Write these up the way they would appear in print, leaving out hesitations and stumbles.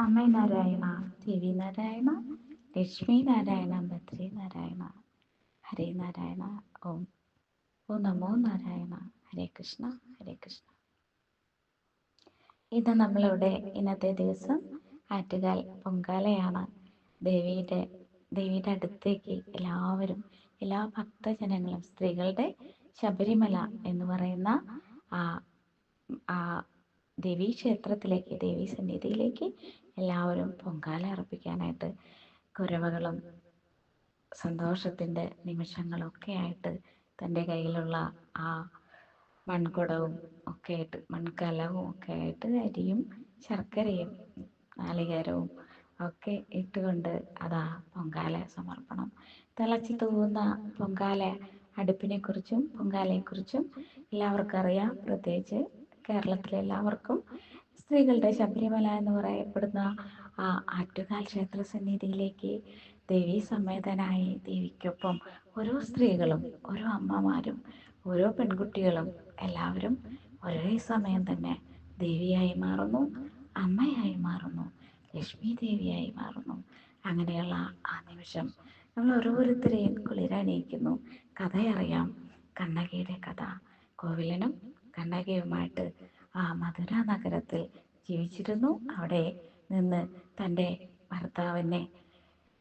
അമ്മേ നാരായണ, ദേവി നാരായണ, ലക്ഷ്മി നാരായണ, ബദ്രി നാരായണ, ഹരേ നാരായണ. ഓം ഓ നമോ നാരായണ. ഹരേ കൃഷ്ണ, ഹരേ കൃഷ്ണ. ഇത് നമ്മളിവിടെ ഇന്നത്തെ ദിവസം ആറ്റുകാൽ പൊങ്കാലയാണ്. ദേവിയുടെ ദേവിയുടെ അടുത്തേക്ക് എല്ലാവരും, എല്ലാ ഭക്തജനങ്ങളും, സ്ത്രീകളുടെ ശബരിമല എന്ന് പറയുന്ന ആ ആ ദേവീക്ഷേത്രത്തിലേക്ക്, ദേവീ സന്നിധിയിലേക്ക് എല്ലാവരും പൊങ്കാല അർപ്പിക്കാനായിട്ട് കുരവകളും സന്തോഷത്തിൻ്റെ നിമിഷങ്ങളൊക്കെ ആയിട്ട് തൻ്റെ കയ്യിലുള്ള ആ മൺകുടവും ഒക്കെ ആയിട്ട്, മൺകലവും ഒക്കെ ആയിട്ട് അരിയും ശർക്കരയും നാളികേരവും ഒക്കെ ഇട്ടുകൊണ്ട് അതാ പൊങ്കാല സമർപ്പണം. തിളച്ച് തൂവുന്ന പൊങ്കാല അടുപ്പിനെക്കുറിച്ചും പൊങ്കാലയെക്കുറിച്ചും എല്ലാവർക്കും അറിയാം. പ്രത്യേകിച്ച് കേരളത്തിലെ എല്ലാവർക്കും സ്ത്രീകളുടെ ശബരിമല എന്ന് പറയപ്പെടുന്ന ആ ആറ്റുകാൽ ക്ഷേത്ര സന്നിധിയിലേക്ക് ദേവീ സമേതനായി ദേവിക്കൊപ്പം ഓരോ സ്ത്രീകളും, ഓരോ അമ്മമാരും, ഓരോ പെൺകുട്ടികളും എല്ലാവരും ഒരേ സമയം തന്നെ ദേവിയായി മാറുന്നു, അമ്മയായി മാറുന്നു, ലക്ഷ്മി ദേവിയായി മാറുന്നു. അങ്ങനെയുള്ള ആ നിമിഷം നമ്മൾ ഓരോരുത്തരെയും കുളിരണിയിക്കുന്നു. കഥയറിയാം, കണ്ണകിയുടെ കഥ. കോവിലനും കണ്ണകിയുമായിട്ട് ആ മധുര നഗരത്തിൽ ജീവിച്ചിരുന്നു. അവിടെ നിന്ന് തൻ്റെ ഭർത്താവിനെ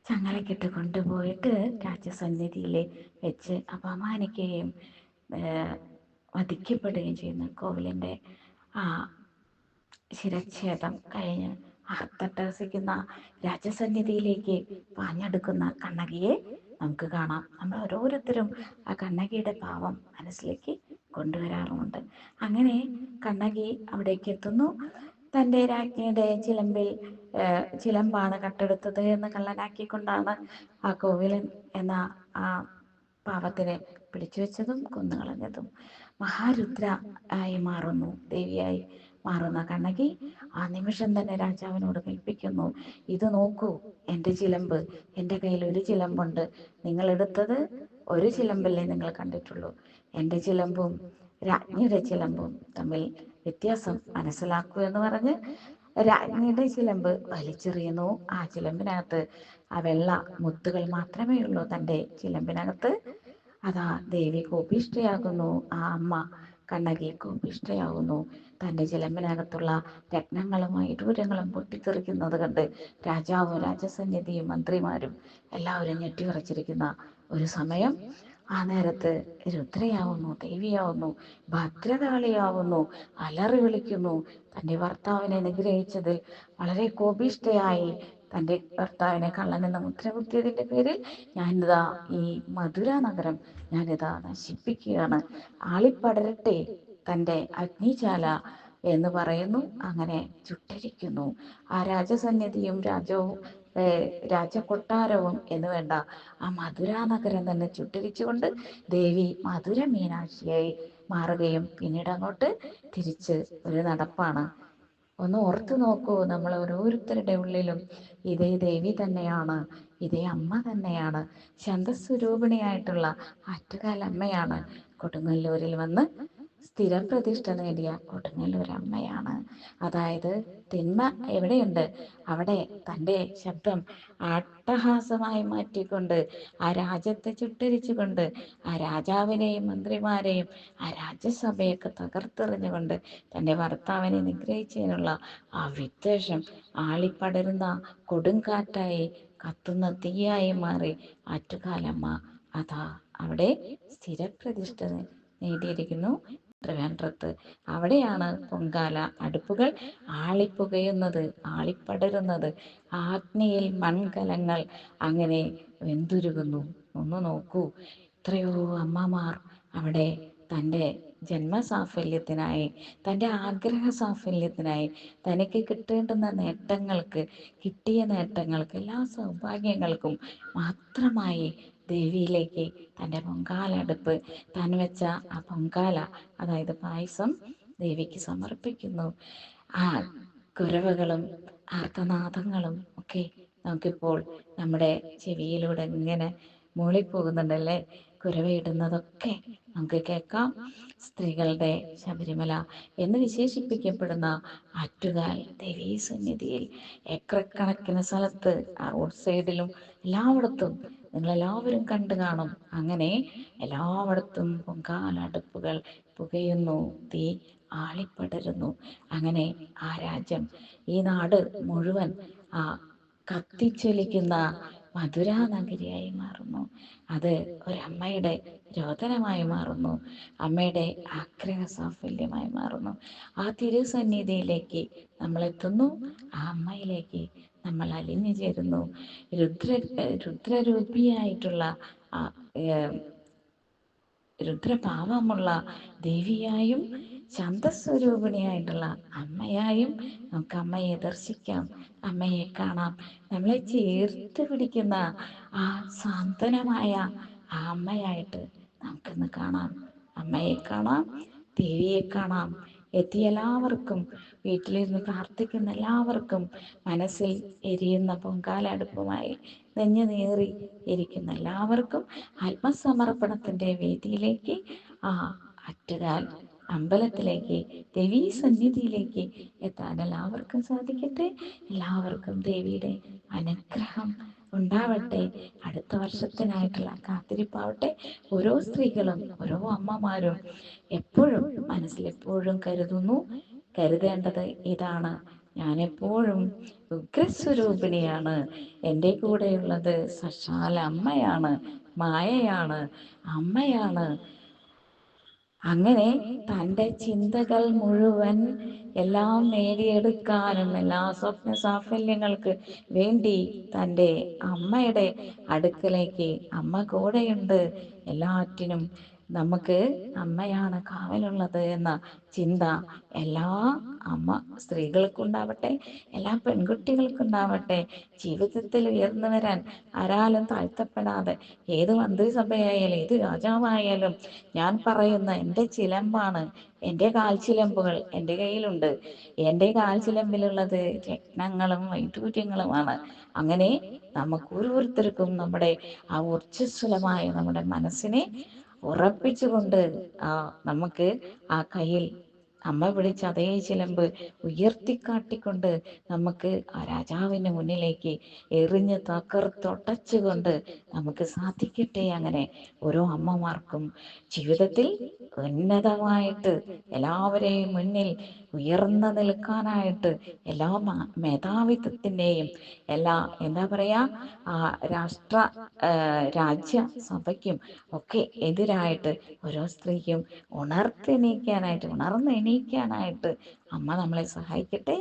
ചങ്ങലക്കിട്ട് കൊണ്ടുപോയിട്ട് രാജസന്നിധിയിൽ വെച്ച് അപമാനിക്കുകയും വധിക്കപ്പെടുകയും ചെയ്യുന്നു. കോവിലിൻ്റെ ആ ശിരച്ഛേദം കഴിഞ്ഞ് അർത്ഥട്ടഹസിക്കുന്ന രാജസന്നിധിയിലേക്ക് പാഞ്ഞെടുക്കുന്ന കണ്ണകിയെ നമുക്ക് കാണാം. നമ്മൾ ഓരോരുത്തരും ആ കണ്ണകിയുടെ പാവം മനസ്സിലേക്ക് കൊണ്ടുവരാറുമുണ്ട്. അങ്ങനെ കണ്ണകി അവിടേക്ക് എത്തുന്നു. തൻ്റെ രാജ്ഞിയുടെ ചിലമ്പാണ് കട്ടെടുത്തത് എന്ന് കള്ളനാക്കിക്കൊണ്ടാണ് ആ കോവിലൻ എന്ന ആ പാവത്തിനെ പിടിച്ചു വെച്ചതും കൊന്നുകളഞ്ഞതും. മഹാരുദ്ര ആയി മാറുന്നു, ദേവിയായി മാറുന്ന കണ്ണകി ആ നിമിഷം തന്നെ രാജാവിനോട് കൽപ്പിക്കുന്നു, ഇത് നോക്കൂ, എൻ്റെ ചിലമ്പ്, എൻ്റെ കയ്യിൽ ഒരു ചിലമ്പുണ്ട്. നിങ്ങൾ എടുത്തത് ഒരു ചിലമ്പല്ലേ നിങ്ങൾ കണ്ടിട്ടുള്ളൂ. എൻ്റെ ചിലമ്പും രാജ്ഞിയുടെ ചിലമ്പും തമ്മിൽ വ്യത്യാസം മനസ്സിലാക്കൂ എന്ന് പറഞ്ഞ് രാജ്ഞിയുടെ ചിലമ്പ് വലിച്ചെറിയുന്നു. ആ ചിലമ്പിനകത്ത് ആ വെള്ള മുത്തുകൾ മാത്രമേ ഉള്ളൂ തൻ്റെ ചിലമ്പിനകത്ത്. അതാ ദേവി കോപിഷ്ഠയാകുന്നു. ആ അമ്മ കണ്ണകി കോപിഷ്ഠയാകുന്നു. തൻ്റെ ചിലമ്പിനകത്തുള്ള രത്നങ്ങളും വൈഡൂര്യങ്ങളും പൊട്ടിത്തെറിക്കുന്നത് കണ്ട് രാജാവും രാജസന്നിധിയും മന്ത്രിമാരും എല്ലാവരും ഞെട്ടിവിറച്ചിരിക്കുന്ന ഒരു സമയം. ആ നേരത്ത് രുദ്രയാവുന്നു, ദേവിയാവുന്നു, ഭദ്രകാളിയാവുന്നു, അലറി വിളിക്കുന്നു. തൻ്റെ ഭർത്താവിനെ നിഗ്രഹിച്ചതിൽ വളരെ കോപിഷ്ഠയായി തൻ്റെ ഭർത്താവിനെ കള്ളനെന്ന് മുദ്രകുത്തിയതിൻ്റെ പേരിൽ ഞാനിതാ ഈ മധുര നഗരം ഞാനിതാ നശിപ്പിക്കുകയാണ്, ആളിപ്പടരട്ടെ തൻ്റെ അഗ്നിജാല എന്ന് പറയുന്നു. അങ്ങനെ ചുട്ടരിക്കുന്നു. ആ രാജസന്നിധിയും രാജകൊട്ടാരവും എന്ന് വേണ്ട ആ മധുര നഗരം തന്നെ ചുട്ടരിച്ചുകൊണ്ട് ദേവി മധുര മീനാക്ഷിയായി മാറുകയും പിന്നീട് അങ്ങോട്ട് തിരിച്ച് ഒരു നടപ്പാണ്. ഒന്ന് ഓർത്തു നോക്കൂ, നമ്മൾ ഓരോരുത്തരുടെ ഉള്ളിലും ഇതേ ദേവി തന്നെയാണ്, ഇതേ അമ്മ തന്നെയാണ്, ശാന്തസ്വരൂപിണിയായിട്ടുള്ള ആറ്റുകാൽ അമ്മയാണ്. കൊടുങ്ങല്ലൂരിൽ വന്ന് സ്ഥിരപ്രതിഷ്ഠ നേടിയ കൊടുങ്ങല്ലൂർ അമ്മയാണ്. അതായത് തിന്മ എവിടെയുണ്ട് അവിടെ തൻ്റെ ശബ്ദം അട്ടഹാസമായി മാറ്റിക്കൊണ്ട് ആ രാജ്യത്തെ ചുട്ടരിച്ചുകൊണ്ട് ആ രാജാവിനെയും മന്ത്രിമാരെയും ആ രാജ്യസഭയൊക്കെ തകർത്തെറിഞ്ഞുകൊണ്ട് തൻ്റെ ഭർത്താവിനെ നിഗ്രഹിച്ചതിനുള്ള ആ വിദ്വേഷം ആളിപ്പടരുന്ന കൊടുങ്കാറ്റായി കത്തുന്ന തീയായി മാറി ആറ്റുകാലമ്മ അതാ അവിടെ സ്ഥിരപ്രതിഷ്ഠ നേടിയിരിക്കുന്നു ട്രിവാൻഡ്രത്ത്. അവിടെയാണ് പൊങ്കാല അടുപ്പുകൾ ആളിപ്പുകയുന്നത്, ആളിപ്പടരുന്നത്. ആഗ്നിയിൽ മൺകലങ്ങൾ അങ്ങനെ വെന്തുരുകുന്നു. ഒന്ന് നോക്കൂ, എത്രയോ അമ്മമാർ അവിടെ തൻ്റെ ജന്മസാഫല്യത്തിനായി, തൻ്റെ ആഗ്രഹ സാഫല്യത്തിനായി, തനിക്ക് കിട്ടേണ്ടുന്ന നേട്ടങ്ങൾക്ക്, കിട്ടിയ നേട്ടങ്ങൾക്ക്, എല്ലാ സൗഭാഗ്യങ്ങൾക്കും മാത്രമായി ദേവിയിലേക്ക് തൻ്റെ പൊങ്കാല അടുപ്പ്, താൻ വെച്ച ആ പൊങ്കാല, അതായത് പായസം ദേവിക്ക് സമർപ്പിക്കുന്നു. ആ കുരവകളും ആർത്തനാദങ്ങളും ഒക്കെ നമുക്കിപ്പോൾ നമ്മുടെ ചെവിയിലൂടെ ഇങ്ങനെ മൂളിപ്പോകുന്നുണ്ടല്ലേ. കുരവയിടുന്നതൊക്കെ നമുക്ക് കേൾക്കാം. സ്ത്രീകളുടെ ശബരിമല എന്ന് വിശേഷിപ്പിക്കപ്പെടുന്ന ആറ്റുകാൽ ദേവീ സന്നിധിയിൽ ഏക്കറക്കണക്കിന് സ്ഥലത്ത് ആ റോഡ് സൈഡിലും എല്ലായിടത്തും നിങ്ങളെല്ലാവരും കണ്ടു കാണും. അങ്ങനെ എല്ലായിടത്തും പൊങ്കാലടുപ്പുകൾ പുകയുന്നു, തീ ആളിപ്പടരുന്നു. അങ്ങനെ ആ രാജ്യം, ഈ നാട് മുഴുവൻ ആ കത്തിച്ചൊലിക്കുന്ന മധുരാ നഗരിയായി മാറുന്നു. അത് ഒരമ്മയുടെ രോദനമായി മാറുന്നു, അമ്മയുടെ ആഗ്രഹ സാഫല്യമായി മാറുന്നു. ആ തിരുസന്നിധിയിലേക്ക് നമ്മൾ എത്തുന്നു, ആ അമ്മയിലേക്ക് നമ്മൾ അലിഞ്ഞു ചേരുന്നു. രുദ്രരൂപിയായിട്ടുള്ള ആ രുദ്രഭാവമുള്ള ദേവിയായും ശാന്തസ്വരൂപിണിയായിട്ടുള്ള അമ്മയായും നമുക്ക് അമ്മയെ ദർശിക്കാം, അമ്മയെ കാണാം. നമ്മളെ ചേർത്ത് പിടിക്കുന്ന ആ സാന്ത്വനമായ ആ അമ്മയായിട്ട് നമുക്കിന്ന് കാണാം. അമ്മയെ കാണാം, ദേവിയെ കാണാം. എത്തിയ എല്ലാവർക്കും, വീട്ടിലിരുന്ന് പ്രാർത്ഥിക്കുന്ന എല്ലാവർക്കും, മനസ്സിൽ എരിയുന്ന പൊങ്കാല അടുപ്പുമായി നെഞ്ഞു നീറി ഇരിക്കുന്ന എല്ലാവർക്കും ആത്മസമർപ്പണത്തിൻ്റെ വേദിയിലേക്ക്, ആ ആറ്റുകാൽ അമ്പലത്തിലേക്ക്, ദേവീ സന്നിധിയിലേക്ക് എത്താൻ എല്ലാവർക്കും സാധിക്കട്ടെ. എല്ലാവർക്കും ദേവിയുടെ അനുഗ്രഹം ഉണ്ടാവട്ടെ. അടുത്ത വർഷത്തിനായിട്ടുള്ള കാത്തിരിപ്പാവട്ടെ. ഓരോ സ്ത്രീകളും, ഓരോ അമ്മമാരും എപ്പോഴും മനസ്സിലെപ്പോഴും കരുതേണ്ടത് ഇതാണ്: ഞാനെപ്പോഴും ഉഗ്രസ്വരൂപിണിയാണ്, എൻ്റെ കൂടെയുള്ളത് സാക്ഷാൽ അമ്മയാണ്, മായയാണ്, അമ്മയാണ്. അങ്ങനെ തൻ്റെ ചിന്തകൾ മുഴുവൻ എല്ലാം നേടിയെടുക്കാനും എല്ലാ സ്വപ്ന സാഫല്യങ്ങൾക്ക് വേണ്ടി തൻ്റെ അമ്മയുടെ അടുക്കലേക്ക്, അമ്മ കൂടെയുണ്ട് എല്ലാറ്റിനും, നമുക്ക് അമ്മയാണ് കാവലുള്ളത് എന്ന ചിന്ത എല്ലാ അമ്മ സ്ത്രീകൾക്കുണ്ടാവട്ടെ, എല്ലാ പെൺകുട്ടികൾക്കുണ്ടാവട്ടെ. ജീവിതത്തിൽ ഉയർന്നു വരാൻ ആരാലും താഴ്ത്തപ്പെടാതെ, ഏത് മന്ത്രിസഭയായാലും ഏത് രാജാവായാലും ഞാൻ പറയുന്ന എൻ്റെ ചിലമ്പാണ്, എൻ്റെ കാൽച്ചിലമ്പുകൾ എൻ്റെ കയ്യിലുണ്ട്. എൻ്റെ കാൽച്ചിലമ്പിലുള്ളത് രത്നങ്ങളും വൈഡൂര്യങ്ങളുമാണ്. അങ്ങനെ നമുക്ക് ഓരോരുത്തർക്കും നമ്മുടെ ആ ഊർജ്ജസ്വലമായ നമ്മുടെ മനസ്സിനെ ഉറപ്പിച്ചുകൊണ്ട് നമുക്ക് ആ കയ്യിൽ അമ്മ പിടിച്ച അതേ ചിലമ്പ് ഉയർത്തിക്കാട്ടിക്കൊണ്ട് നമുക്ക് ആ രാജാവിൻ്റെ മുന്നിലേക്ക് എറിഞ്ഞ് തകർത്തൊടച്ചുകൊണ്ട് നമുക്ക് സാധിക്കട്ടെ. അങ്ങനെ ഓരോ അമ്മമാർക്കും ജീവിതത്തിൽ ഉന്നതമായിട്ട് എല്ലാവരെയും മുന്നിൽ ഉയർന്നു നിൽക്കാനായിട്ട്, എല്ലാ മേധാവിത്വത്തിൻ്റെയും എല്ലാ എന്താ പറയുക രാജ്യസഭയ്ക്കും ഒക്കെ എതിരായിട്ട് ഓരോ സ്ത്രീക്കും ഉണർന്നെണീക്കാനായിട്ട് അമ്മ നമ്മളെ സഹായിക്കട്ടെ.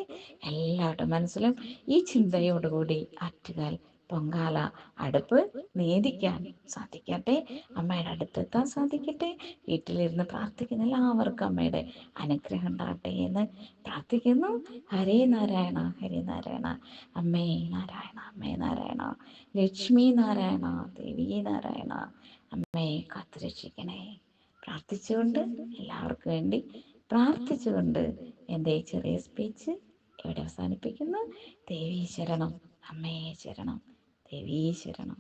എല്ലാവരുടെ മനസ്സിലും ഈ ചിന്തയോടുകൂടി ആറ്റുകാൽ പൊങ്കാല അടുപ്പ് നേദിക്കാൻ സാധിക്കട്ടെ, അമ്മയുടെ അടുത്തെത്താൻ സാധിക്കട്ടെ. വീട്ടിലിരുന്ന് പ്രാർത്ഥിക്കുന്ന എല്ലാവർക്കും അമ്മയുടെ അനുഗ്രഹം ഉണ്ടാകട്ടെ എന്ന് പ്രാർത്ഥിക്കുന്നു. ഹരേ നാരായണ, ഹരേ നാരായണ. അമ്മേ നാരായണ, അമ്മേ നാരായണ. ലക്ഷ്മി നാരായണ, ദേവി നാരായണ. അമ്മയെ കാത്തുരക്ഷിക്കണേ. പ്രാർത്ഥിച്ചുകൊണ്ട്, എല്ലാവർക്കും വേണ്ടി പ്രാർത്ഥിച്ചുകൊണ്ട് എൻ്റെ ചെറിയ സ്പീച്ച് ഇവിടെ അവസാനിപ്പിക്കുന്നു. ദേവീ ശരണം, അമ്മേ ശരണം, ദേവീ ശരണം.